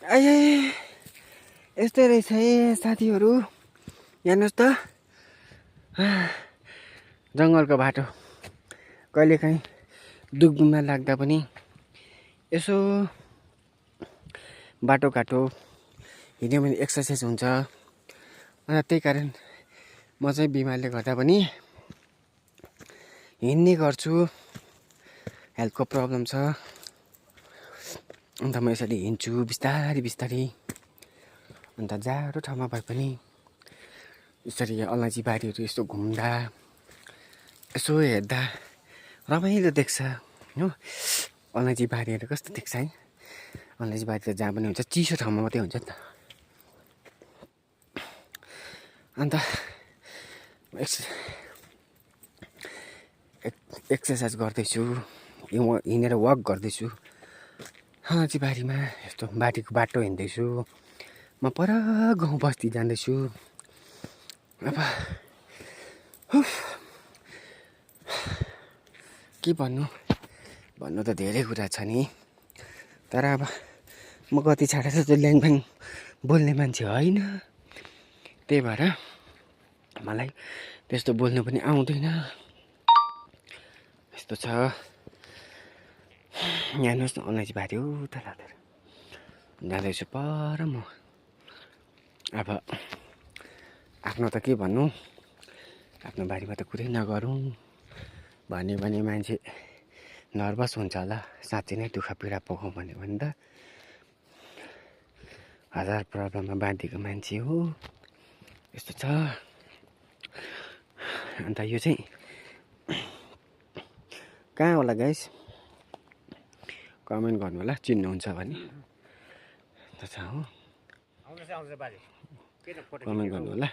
आए यस्तै रहेछ है साथीहरू। हेर्नुहोस् त जङ्गलको बाटो कहिलेकाहीँ दुख बिमार लाग्दा पनि यसो बाटोघाटो हिँड्यो भने एक्सर्साइज हुन्छ। अन्त त्यही कारण म चाहिँ बिमारले गर्दा पनि हिँड्ने गर्छु। हेल्थको प्रब्लम छ अन्त म यसरी हिँड्छु बिस्तारी बिस्तारी। अन्त जाडो ठाउँमा भए पनि यसरी अलैँची बारीहरू यसो घुम्दा यसो हेर्दा रमाइलो देख्छ हो। अलैँची बारीहरू कस्तो देख्छ है। अलैँची बारी त जहाँ पनि हुन्छ, चिसो ठाउँमा मात्रै हुन्छ नि त। अन्त एक्सर्साइज गर्दैछु, हिँडेर वक गर्दैछु अलैँची बारीमा। यस्तो बाटो हिँड्दैछु म। पर गाउँ बस्ती जाँदैछु। अब के भन्नु त धेरै कुरा छ नि। तर अब म गति छाडेर चाहिँ ल्याङफ्याङ बोल्ने मान्छे होइन। त्यही भएर मलाई त्यस्तो बोल्नु पनि आउँदैन। यस्तो छ। हेर्नुहोस् न अलैँची बारी हो तल जाँदैछु पर म। अब आफ्नो त के भन्नु, आफ्नो बारीमा त कुरै नगरौँ भन्यो भने मान्छे नर्भस हुन्छ होला। साँच्चै नै दुःख पीडा पोखौँ भन्यो भने त हजार प्रब्लममा बाँधिएको मान्छे हो। यस्तो छ। अन्त यो चाहिँ कहाँ होला गाइस, कमेन्ट गर्नु होला चिन्नुहुन्छ भने। छ हो, कमेन्ट गर्नु होला।